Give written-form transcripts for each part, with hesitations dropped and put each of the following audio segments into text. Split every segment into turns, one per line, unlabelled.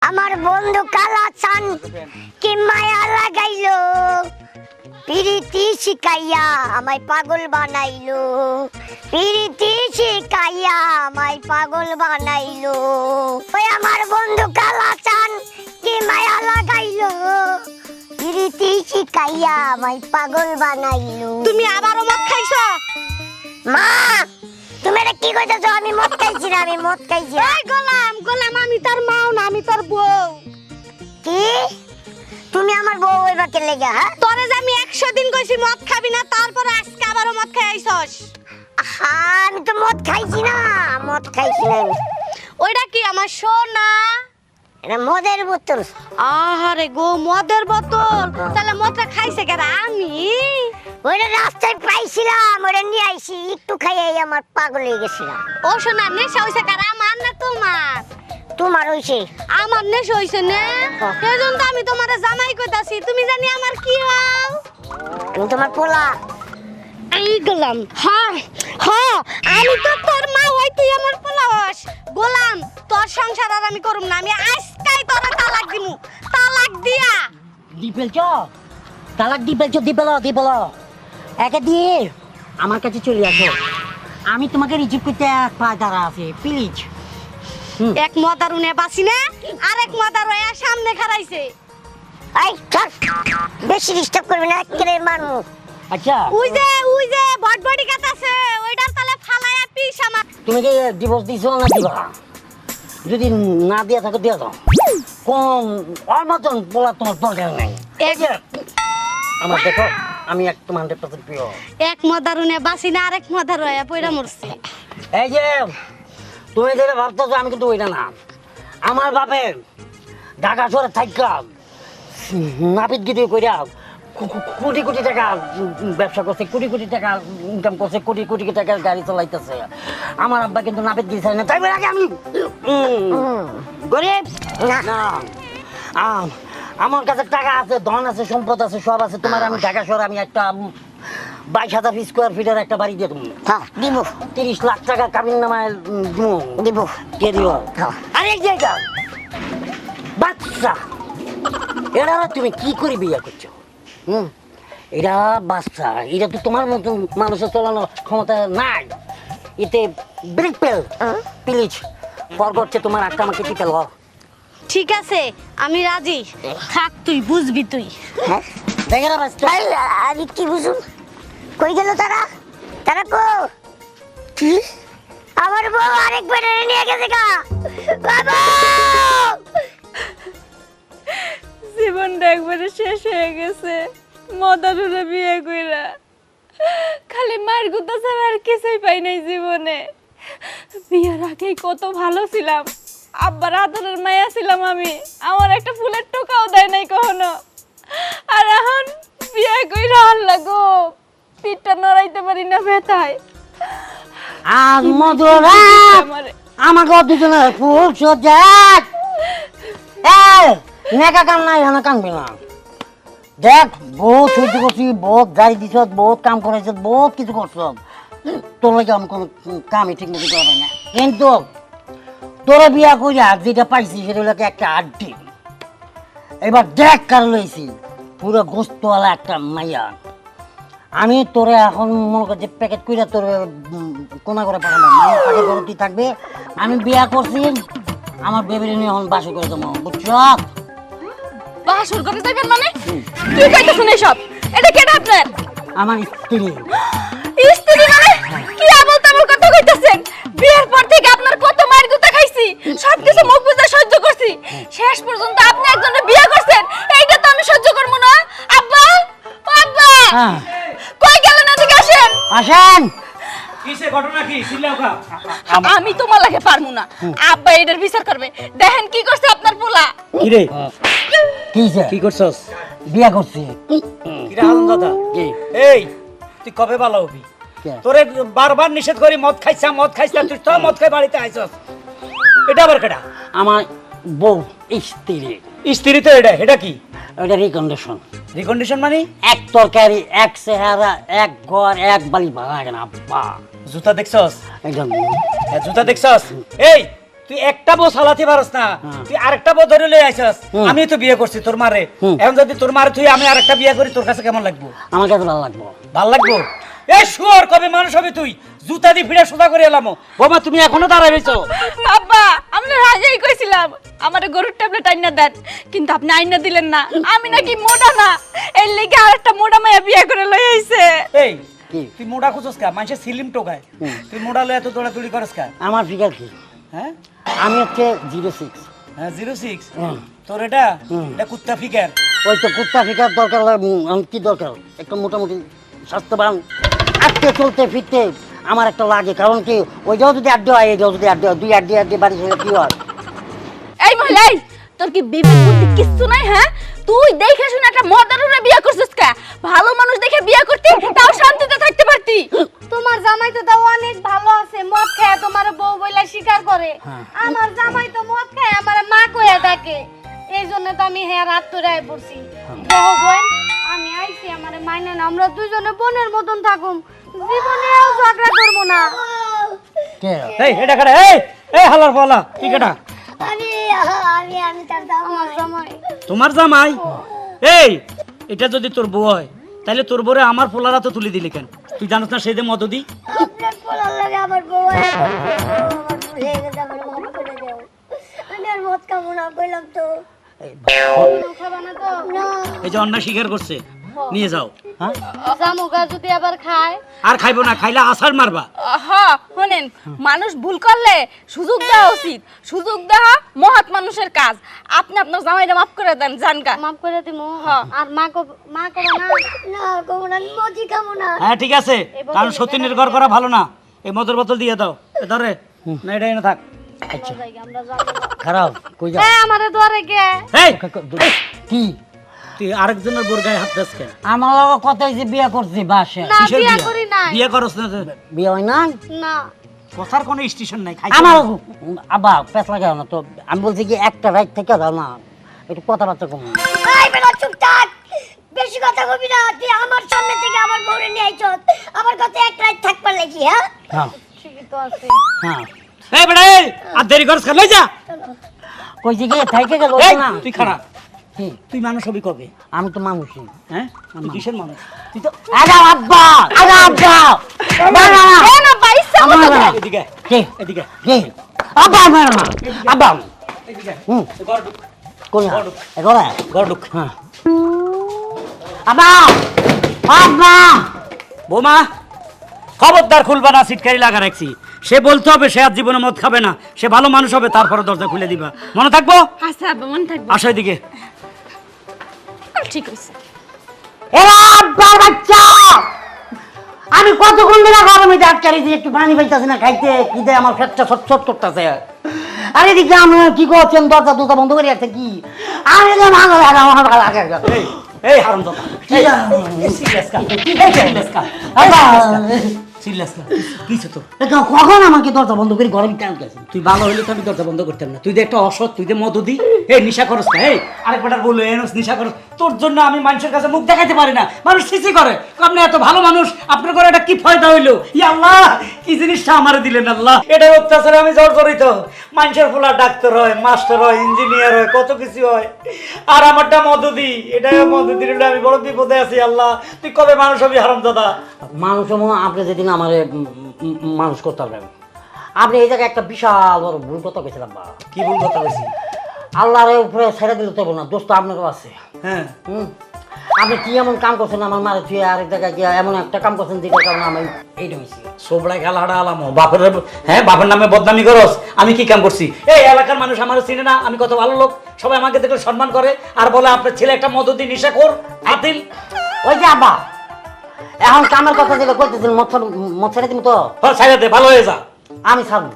আমার বন্ধু কালাচান কি মায়া লাগাইলো, প্রীতি শিখাইয়া আমায় পাগল বানাইলো, প্রীতি শিখাইয়া আমায় পাগল বানাইলো। ওই আমার বন্ধু কালাচান কি মায়া লাগাইলো, প্রীতি শিখাইয়া আমায় পাগল বানাইলো।
তুমি আবারও মদ খাইছো?
মা তুমি এটা কি কইতাছো? আমি মদ খাইছি না, আমি মদ খাইছি না।
এই গোলাম গোলাম, আমি তোর মাও না, আমি তোর বউ।
কি তুমি আমার বউ হইবা কে লাগা? হ্যাঁ
তোরে যে আমি 100 দিন কইছি মদ খাবি না, তারপরে আজকে আবারও মদ খাই আইছস।
আমি তো মদ খাইছি না, মদ খাইছি না আমি।
ওইটা কি আমার সোনা?
এটা মদের বোতল।
আহারে গো, মদের বোতল। তাহলে মদটা খাইছে কেন? আমি
ওইটা রাস্তায় পাইছিলাম, ওটা নিয়ে আইছি, একটু খাইয়াই আমার পাগল হয়ে গেছিলাম।
ও সোনা, নেশা হইছে কার? আমার না তোমার?
তোমার হইছে।
আমার নেশা হইছে না, এজন্য তো আমি তোমারে জামাই কইতাছি। তুমি জানি আমার কি হও?
তুমি তোমার পোলা।
এই গোলাম, হ্যাঁ হ্যাঁ, আমি তো তোর মা হই, তুই আমার পোলা হস। গোলাম, তোর সংসার আর আমি করুম না, আমি আজকাই তোরে তালাক দিমু। তালাক দিয়া
দিপেলছ তালাক দিপেল একে দিয়ে আমার কাছে চলে আসো। আমি তোমাকে রিসিভ করতে এক পা দাঁড়া আছে, প্লিজ।
এক মদারুনে বাসি না, আরেক মদারু এর সামনে খাড়াইছে।
এই চল, বেশি ডিস্টার্ব করবি না, কেড়ে মারমু।
আচ্ছা,
ওই যে বটবডি কাটাছে, ওইটার তালে ফালায়া পিস আমার।
তুমি কি ডিভোর্স দিছো না দিবা? যদি না দিয়া থাকো দিয়া দাও। কোন ওর মতন বলা তোমার দরকার নাই। এই যে আমার দেখো, আমি একদম 100% পিওর।
এক মদারুনে বাসি না, আরেক মদারু আয়া পয়রা মরছে।
এই যে তুমি যেটা ভাবতেছো, আমি কিন্তু ওইটা না। আমার বাপের ঢাকা শহরে থাইকা নাপিত গিরি কইরা কোটি কোটি টাকা ব্যবসা করছে, কোটি কোটি টাকা ইনকাম করছে, কোটি কোটি টাকা গাড়ি চালাইতেছে। আমার আব্বা কিন্তু নাপিত গিরি চাই না, তাই বলে আমি গরিব না। আমার কাছে টাকা আছে, ধন আছে, সম্পদ আছে, সব আছে। তোমার আমি ঢাকা শহরে আমি একটা 22,000 স্কোয়ার ফিটের একটা বাড়ি দিয়ে দেবো।
হ্যাঁ দিব।
30 লাখ টাকা কাবিন নামায়
দিব।
কে দিও?
হ্যাঁ।
আরেক জায়গা বাচ্চা, এরা তুমি কি করে বিয়ে করছো? এরা বাচ্চা, এটা তো তোমার মতন মানুষের চলানোর ক্ষমতা নাই। এতে ব্রেক পেল, প্লিজ পর করছে তোমার একটা আমাকে টিপেল।
ঠিক আছে, আমি রাজি। থাক, তুই বুঝবি তুই।
হ্যাঁ
দেখে না বাচ্চা,
আমি কি বুঝুম? কই গেল তারা? তারা কো? কি আমার বউ আরেক বেটা নিয়ে গেছে গা? বাবা,
জীবনটা একবারে শেষ হয়ে গেছে। মদারুরে বিয়ে কইরা খালি মার গুতা ছাড়া আর কিছুই পাই নাই জীবনে। বিয়ের আগেই কত ভালো ছিলাম, আব্বার আদরের মায়া ছিলাম আমি। আমার একটা ফুলের টোকাও দেয় নাই কখনো। আর এখন বিয়ে কইরা আল্লাহ গো, পিঠটা নড়াইতে পারি না ব্যথায়।
আজ মধুরা
আমারে
আমাকে দুজনে ফুল সজ্জাত। এই নেকা কাম নাই, এখানে কামবি না। দেখ, বহুত সহ্য করছি, বহুত গাড়ি দিছ, বহুত কাম করেছ, বহুত কিছু করছ। তোর লাগে আমি কোনো কামই ঠিক মতো করা না। কিন্তু তোরা বিয়া কইরা যেটা পাইছি সেটা হলো একটা আড্ডি। এবার দেখ কার লইছি, পুরো গোস্তওয়ালা একটা মাইয়া। আমি তোরে এখন মনে কর যে প্যাকেট কইরা তোর কোনা করে পাঠাবো, আমার প্যাকেট করতে থাকবে। আমি বিয়া করছি, আমার বেবির নিয়ে এখন বাসু করে দেবো, বুঝছ?
বাসর করে যাবেন মানে? কি কইতেছেন এসব? এটা কেডা আপনার?
আমার স্ত্রী।
স্ত্রী মানে? কি আবল তাবল কথা কইতেছেন? বিয়ের পর থেকে আপনার কত মার গুতা খাইছি, সবকিছু মুখ বুজে সহ্য করছি। শেষ পর্যন্ত আপনি একজনের বিয়ে করছেন, এইটা তো আমি সহ্য করব না। আব্বা, ও আব্বা, কই গেলেন? এদিকে আসেন।
আসেন।
কিসে ঘটনা কি চিল্লাও কা?
আমি তোমার লাগে পারমু না, আব্বা এটার বিচার করবে। দেখেন কি করছে আপনার পোলা।
কি রে
কিসে?
কি করছস?
বিয়া করছি।
কি রে হারুন দাদা?
কি?
এই তুই কবে ভালো হবি?
কে?
তোরে বারবার নিষেধ করি মদ খাইছা তুই তো মদ খাই বাড়িতে আইছস। এটা আবার কেডা?
আমার বউ স্ত্রী।
স্ত্রী তো এটা কি?
ওইটা রিকন্ডিশন।
রিকন্ডিশন মানে?
এক তরকারি, এক চেহারা, এক ঘর, এক বাড়ি ভাড়া কেন আব্বা।
জুতা দেখছস?
একদম
জুতা দেখছস? এই তুই একটা বউ চালাতে পারস না, তুই আরেকটা বউ ধরে লই আইছস। আমি তো বিয়ে করছি তোর মারে, এখন যদি তোর মারে তুই আমি আরেকটা বিয়ে করি, তোর কাছে কেমন লাগবো?
আমার কাছে ভালো লাগবো।
ভাল লাগবো? এ শুয়োর, কবে মানুষ হবে তুই? জুতা দিয়ে ফিরে সোজা করে এলাম। বোমা তুমি এখনো দাঁড়ায় রইছো?
আব্বা আমরা রাজাই কইছিলাম আমার গরুর ট্যাবলেট আইনা দেন, কিন্তু আপনি আইনা দিলেন না। আমি নাকি মোটা না, এর লেগে আরেকটা মোটা মাইয়া বিয়ে করে লই আইছে।
এই
কি?
তুই মোড়া খুঁজছ কা? মানুষের সিলিম টোকায়, তুই মোড়া লয়ে এত দৌড়াদৌড়ি করস কা?
আমার ফিগার কি?
হ্যাঁ
আমি হচ্ছে 06।
হ্যাঁ 06। তোর এটা এটা কুত্তা ফিগার।
ওই তো কুত্তা ফিগার দরকার হয়। কি দরকার? একটা মোটামুটি স্বাস্থ্যবান আজকে চলতে ফিরতে আমার একটা লাগে, কারণ কি ওইটাও যদি আড্ডা হয়, এটাও যদি আড্ডা হয়, দুই আড্ডি বাড়ি ছেলে কি হয়?
এই মহিলা, এই তোর কি বিবেক বুদ্ধি কিচ্ছু নাই? হ্যাঁ তুই দেখে শুনে একটা মর্দারুরে বিয়ে করছিস কা? ভালো মানুষ দেখে বিয়ে করতি, তাও শান্তিতে থাকতে পারতি।
তোমার জামাই তো তাও অনেক ভালো আছে, মদ খায় তোমার বউ বইলা স্বীকার করে। আমার জামাই তো মদ খায় আমার মা কইয়া ডাকে, এই জন্য তো আমি হেয়ার হাত ধরে আই পড়ছি। দেখো বোন, আমি আইছি আমার মাইনে না, আমরা দুইজনে বোনের মতন থাকুম, জীবনেও ঝগড়া করবো না।
কে?
এই এটা কাটা, এই হালার পালা, কি কাটা?
আমি আমি তার দাম
আমার জামাই
তোমার জামাই? এই এটা যদি তোর বউ হয়, তাহলে তোর বউরে আমার পোলারা তো তুলে দিলি কেন? তুই জানিস না সেই যে মদ দি?
আপনার পোলার লাগে আমার বউ আমার ভুলে গেছে, আমার মাফ করে দাও। আমি আর মদ খাবো না কইলাম তো।
খাবা না তো?
না
এই যে অন্যায় স্বীকার করছে, নিয়ে যাও।
হ্যাঁ?
জামুকা যদি আবার খায়,
আর খাইবো না, খাইলে আছাড় মারবা।
হ্যাঁ শোনেন, মানুষ ভুল করলে সুযোগ দেওয়া উচিত, সুযোগ দেওয়া মহৎ মানুষের কাজ। আপনি আপনার জামাইটা মাফ করে দেন, জানকা।
মাফ করে দিমু। আর মা কবে না?
না কবো না, আমি মদই খাবো না।
হ্যাঁ ঠিক আছে, কারণ সত্যি নির্ভর করা ভালো না। এই মদের বোতল দিয়ে দাও। এ ধরে না, এটা এনে থাক।
আচ্ছা
আমরা যাবো না।
খারাপ কই যাও?
আমারে ধরে কে?
এই
কি?
তুই আরেকজনের বোর গায়ে হাত দিস কেন?
আমার লগে কথাই যে বিয়ে করছি বাসে।
না
কিসের
বিয়া
বিয়ে?
করি নাই।
বিয়ে করস না তো?
বিয়ে হয় না?
না
কথার কোনো স্টেশন নাই।
আমার আব্বা পেট লাগাও না তো। আমি বলছি কি একটা রাইট থেকে দাও না, একটু কথাবার্তা কম।
এই বেটা চুপ থাক, বেশি কথা কবি না। তুই আমার সামনে থেকে আমার বউরে নিয়ে আইছস, আমার কাছে এক রাত থাকবার লাগি। হ্যাঁ
হ্যাঁ
ঠিকই তো আছে।
হ্যাঁ
এই বেটা, এই আর দেরি করস কেন? লই যা।
কইছি কি থাইকে গেল
এই,
না?
তুই খারাপ।
কি?
তুই মানুষ হবি কবে?
আমি তো মানুষই।
হ্যাঁ তুই কিসের মানুষ? তুই তো
আরে আব্বা, আরে আব্বা, না না না,
এ না বাইসা
আমার না।
এদিকে
কে?
এদিকে
কে? আব্বা আমার না, আব্বা।
এদিকে
হুম,
ঘর ঢুক,
কোন এগোরা?
ঘর ঢুক।
হ্যাঁ। আব্বা, আব্বা।
বোমা খবরদার খুলবা না, সিটকারি লাগা রাখছি। সে বলতে হবে সে আর জীবনে মদ খাবে না, সে ভালো মানুষ হবে, তারপরে দরজা খুলে দিবা। মনে থাকবো?
আচ্ছা আব্বা, মনে থাকবে।
আসো এদিকে।
ঠিক আছে।
এরা আব্বার বাচ্চা। আমি কতক্ষণ ধরে গরমে আটকারি দিয়ে একটু পানি পাইতেছি না খাইতে, কি দেয় আমার পেটটা ছটছট করতেছে। আরে এদিকে আমি কি করছেন, দরজা দুটা বন্ধ করে আছে কি? আরে যে ভালো লাগে আমার ভালো লাগে।
এই এই হারামজাদা, এই সিরিয়াস কা, এই সিরিয়াস কা,
আব্বা,
সিরিয়াস কা, কিছে তো?
কখন আমাকে দরজা বন্ধ করে ঘরে ভিতরে আনতেছে?
তুই ভালো হইলে তো আমি দরজা বন্ধ করতাম না। তুই যে একটা অসৎ, তুই যে মদদি, এই নিশা করস না। এই আরেকবার বললো এনস নিশা করস। তোর জন্য আমি মানুষের কাছে মুখ দেখাইতে পারি না, মানুষ ছিছি করে। আপনি এত ভালো মানুষ, আপনার করে এটা কি ফায়দা হইলো? ই আল্লাহ, কি জিনিসটা আমারে দিলেন আল্লাহ। এটা অত্যাচারে আমি জর্জরিত। মানুষের ফুলা ডাক্তার হয়, মাস্টার হয়, ইঞ্জিনিয়ার হয়, কত কিছু হয়, আর আমারটা মদদি। এটা মদদি হলে আমি বড় বিপদে আছি। আল্লাহ, তুই কবে মানুষ হবি হারামজাদা?
মানুষ আপনি যেদিন আমার মানুষ করতে পারবেন, আপনি এই জায়গায় একটা বিশাল বড় ভুল কথা গেছিলাম। বা
কি ভুল কথা বলছি?
আল্লাহর উপরে ছেড়ে দিলে তো না, দোস্ত আপনারও আছে।
হ্যাঁ
আপনি কি এমন কাম করছেন আমার মারে তুই আরেক জায়গায় গিয়ে এমন একটা কাম করছেন যেটার কারণে আমি এইটা হয়েছি।
সোবড়ায় খেলা হাড়া আলামো বাপের, হ্যাঁ বাপের নামে বদনামি করস। আমি কি কাম করছি? এই এলাকার মানুষ আমার চিনে না, আমি কত ভালো লোক, সবাই আমাকে দেখলে সম্মান করে, আর বলে আপনার ছেলে একটা মদতি নিশা কর আতিল।
ওই যে আব্বা, এখন কামের কথা যেটা করতেছেন, মদ ছেড়ে দিন তো
সাইডে ভালো হয়ে যা।
আমি ছাড়বো,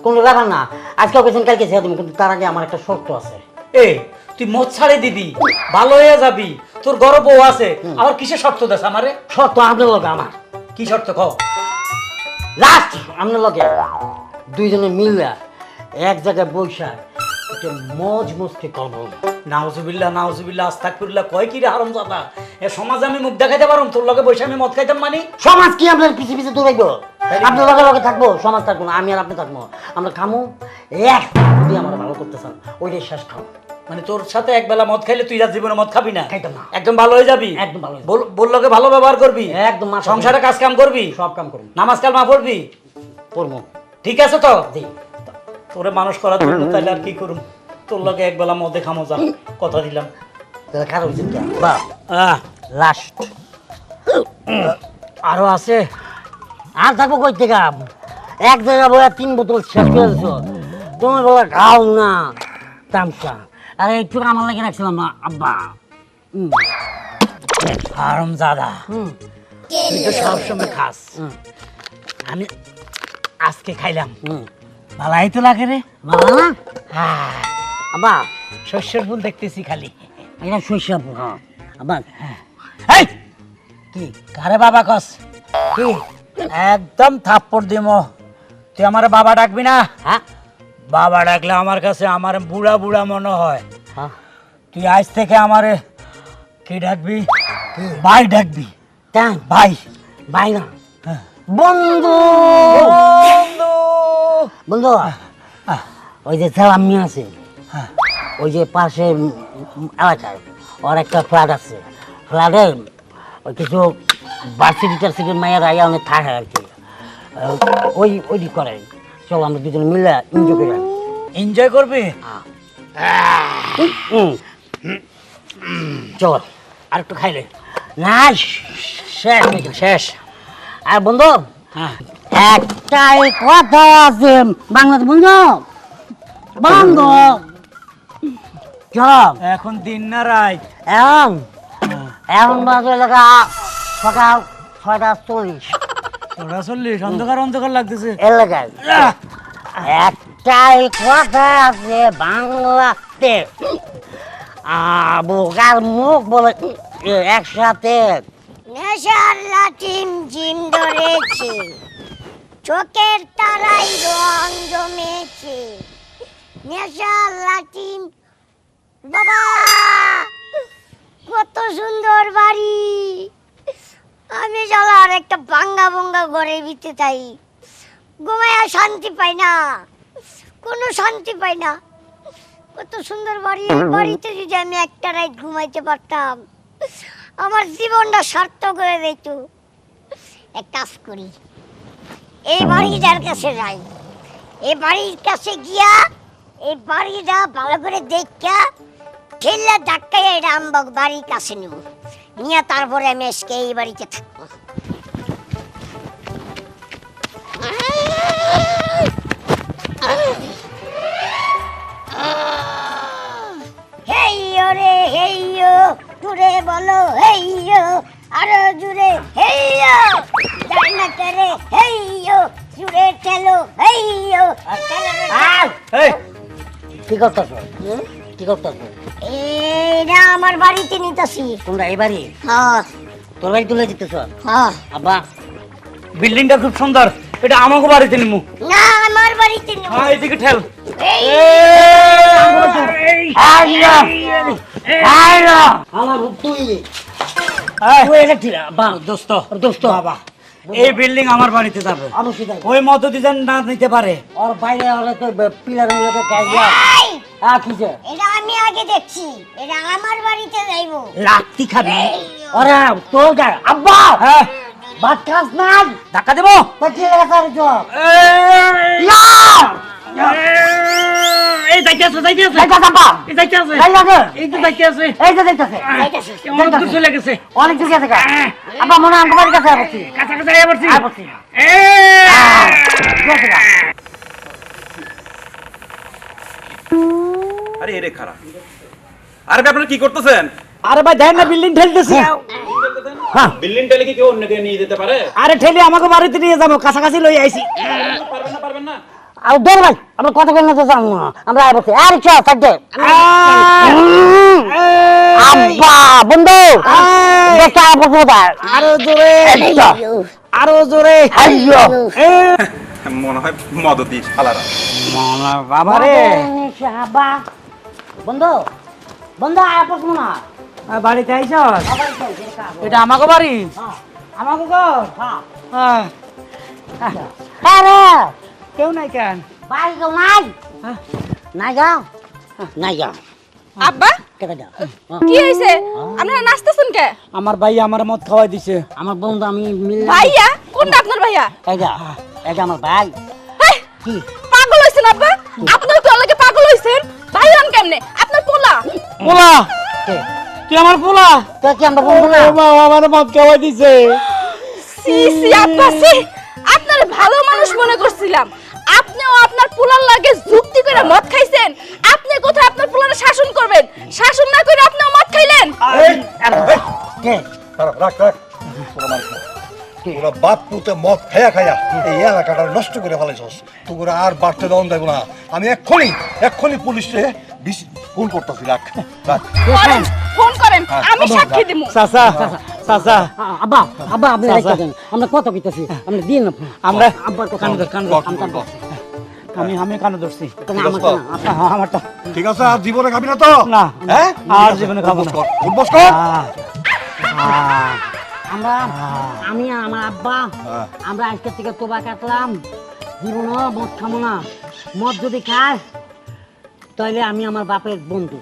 কোনো ব্যাপার না। আজকে কেছেন কালকে ছেড়ে দিব, কিন্তু তার আগে আমার একটা শর্ত আছে।
এই তুই মদ ছাড়ে দিবি, ভালো হয়ে যাবি, তোর গর্ব আছে, আবার কিসের শর্ত দেশ আমারে?
শর্ত আপনার লগে আমার।
কি শর্ত কও?
লাস্ট আপনার লগে দুইজনে মিললা এক জায়গায় বৈশা একটা মজ মস্তি করবো।
নাউজুবিল্লাহ নাউজুবিল্লাহ আস্তাগফিরুল্লাহ, কয় কি রে হারামজাদা? এ সমাজে আমি মুখ দেখাইতে পারুম? তোর লগে বসে আমি মদ খাইতাম মানে?
সমাজ কি আপনার পিছে পিছে দৌড়াইব? আপনার লগে লগে থাকবো, সমাজ থাকবো না, আমি আর আপনি থাকবো। আমরা খামো এক, যদি আমার ভালো করতে চান ওইটাই শেষ খাও।
মানে তোর সাথে একবেলা মদ খাইলে তুই আর জীবনে মদ খাবি না?
খাইতাম না।
একদম ভালো হয়ে যাবি?
একদম ভালো হয়ে যাবো।
বললোকে ভালো ব্যবহার করবি?
একদম মাথা
সংসারে কাজ কাম করবি?
সব কাম করুন,
নামাজ কালমা পড়বি?
পড়বো।
ঠিক আছে তো?
জি।
তোরে মানুষ করার জন্য তাহলে আর কি করুম, তোর লগে একবেলা মদে খামো, যা কথা দিলাম।
তাহলে খারাপ হয়েছে কি? বা
আহ,
লাস্ট
আরো আছে?
আর থাকবো কই থেকে? এক জায়গা বলে 3 বোতল শেষ করে দিছো, তুমি বলে খাও না তামসা। আরে একটু আমার লাগে রাখছিলাম না আব্বা।
হারাম জাদা, তুই তো সবসময় খাস, আমি আজকে খাইলাম, ভালাই তো লাগে রে।
ভালো না
হ্যাঁ,
আব্বা?
শস্যের ফুল দেখতেছি খালি।
এটা শস্য আব্বা।
এই
কি
কারে বাবা কস?
কি?
একদম থাপ্পড় দিমো, তুই আমার বাবা ডাকবি না।
হ্যাঁ
বাবা ডাকলে আমার কাছে আমার বুড়া বুড়া মনে হয়।
হ্যাঁ
তুই আজ থেকে আমারে কি ডাকবি? ভাই ডাকবি।
তাই
ভাই।
ভাই না,
হ্যাঁ।
বন্ধু।
বন্ধু।
বন্ধু ওই যে সালামি আছে,
হ্যাঁ।
ওই যে পাশে এলাকায় ওর একটা ফ্ল্যাট আছে, ফ্ল্যাটে ওই কিছু ভার্সিটি টার্সিটির মায়ের আইয়া অনেক থাকে আর কি, ওইটি করে। চলো আমরা দুজনে মিলে এনজয় করি।
এনজয় করবি?
চল
আর একটু খাইলে?
না শেষ
শেষ?
আর বন্ধু
হ্যাঁ।
একটাই কথা আছে বাংলাদেশ বন্ধু, বন্ধু চল
এখন দিন না রাত?
এখন এখন বাজে এলাকা সকাল 6:40
তোরা চল্লিশ, অন্ধকার অন্ধকার লাগতেছে।
এলাকায় একটাই কথা আছে বাংলাতে, বোকার মুখ বলে একসাথে।
নেশার লাটিম জিম ধরেছে, চোখের তারাই রং জমেছে। নেশার লাটিম, বাবা কত সুন্দর বাড়ি। আমি চলো আর একটা ভাঙ্গা ভঙ্গা ঘরের ভিতরে তাই ঘুমায়া শান্তি পাই না, কোনো শান্তি পাই না। কত সুন্দর বাড়ি, এই বাড়িতে যদি আমি একটা রাত ঘুমাইতে পারতাম আমার জীবনটা সার্থক হয়ে যেত। এক কাজ করি, এই বাড়িটার কাছে যাই, এই বাড়ির কাছে গিয়া এই বাড়িটা ভালো করে দেখা ঠেললে ধাক্কায় এটা আমরা বাড়ির কাছে নেব, নিয়ে তারপরে আমি আজকে এই বাড়িতে থাকবো। হেইয়ো রে হেইয়ো, জুড়ে বলো হেইয়ো, আরো জুড়ে হেইয়ো, যাই না করে হেইয়ো, জুড়ে ঠেলো হেইয়ো।
এই,
কি করতেছ? কি করতেছ?
এইটা আমার বাড়িতে নিতেছি।
তোমরা এই বাড়ি
হ্যাঁ
তোর বাড়ি তুলে দিতেছ?
হ্যাঁ।
আব্বা
বিল্ডিংটা খুব সুন্দর, এটা আমাকে বাড়িতে নিমু।
না আমার বাড়িতে নেব।
হ্যাঁ, এদিকে ঠেল।
এই
দোস্ত, বাবা, এই বিল্ডিং আমার বাড়িতে যাবে,
অবশ্যই তাই।
ওই মদতি যেন না নিতে পারে।
ওর বাইরে হলে তো পিলার হলে তো
এই,
কিছে
এটা আমি আগে দেখছি, এটা আমার বাড়িতে যাইবো।
লাত্তি খাবি?
ওরে তোর গায়ে আব্বা
হ্যাঁ,
ভাত খাস না?
ধাক্কা দেবো?
তো ঠিক আছে আর চল।
এই যাইতে আছে, যাইতে আছে,
দেখো আব্বা
এই যাইতে আছে,
যাই লাগে
এই তো যাইতে আছে।
এই যে দেখতেছে
অনেক দূর চলে গেছে,
অনেক দূর গেছে আব্বা, মনে হয় আমার বাড়ির কাছে আসছি।
কাছাকাছি আয়া পড়ছি।
আসছি
আরে এরে খারাপ। আরে ভাই আপনারা কি করতেছেন?
আরে ভাই দেখ না, বিল্ডিং ঠেলতেছি।
বিল্ডিং টেলে কি কেউ অন্যকে নিয়ে যেতে পারে?
আরে ঠেলে আমাকে বাড়িতে নিয়ে যাবো, কাছাকাছি লই আইছি।
পারবেন না?
আর ধর ভাই আমরা কথা বলতে তো জানো না, আমরা আয় বলছি আর চল থাকবে। আব্বা বন্ধু দেখতে আয় বলবো
আরো জোরে, আরো জোরে।
মনে হয় মদতি শালারা।
বাবা রে,
আব্বা বন্ধু বন্ধু আয় বলবো না।
বাড়িতে আইছ? এটা আমাকে বাড়ি, আমাকে ঘর। হ্যাঁ,
আরে
কেউ নাই কেন
ভাই কেউ নাই নাই যাও নাই যাও
আব্বা
কেটে যাও
কি হইছে আপনারা নাচতেছেন কে
আমার ভাই আমার মদ খাওয়াই দিছে
আমার বন্ধু আমি মিললাম
ভাইয়া কোনটা আপনার ভাইয়া
এই যে আমার ভাই
হেই,
কি
পাগল হইছেন আব্বা আপনারা তো লাগে পাগল হইছেন ভাইরান কেমনে আপনার পোলা
পোলা
কে
তুই আমার পোলা
তো কি আমার বন্ধু না
আমার মদ খাওয়াই দিছে
সি সি আব্বা সি আপনারে ভালো মানুষ মনে করছিলাম আপনিও আপনার পোলার লাগে যুক্তি করে মদ খাইছেন আপনি কোথায় আপনার পোলারে শাসন করবেন শাসন না করে আপনিও মদ খাইলেন
কে
রাখ রাখ তোরা বাপ পুতে মদ খায়া খায়া এই এলাকাটা নষ্ট করে ফেলাইছস তোরা আর বাড়তে দেওয়া যাইব না আমি এক্ষুনি পুলিশে ফোন করতেছি রাখ রাখ
করেন ফোন করেন আমি সাক্ষী দিমু
চাচা চাচা
আব্বা আব্বা আপনি রেখে দেন আমরা কত কইতাছি আপনি দিন না
আমরা
আব্বার কথা
কানে ধর, কানে ধর,
কর, কর, কর।
আমি কানে ধরছি
আমারটা না
আমারটা
ঠিক আছে আর জীবনে খাবি না তো
না
হ্যাঁ
আর জীবনে খাবো না
উঠবস কর
আমরা আমি আর আমার আব্বা
হ্যাঁ।
আমরা আজকে থেকে তোবা কাটলাম জীবনও মদ খাবো না মদ যদি খায় তাহলে আমি আমার বাপের বন্ধু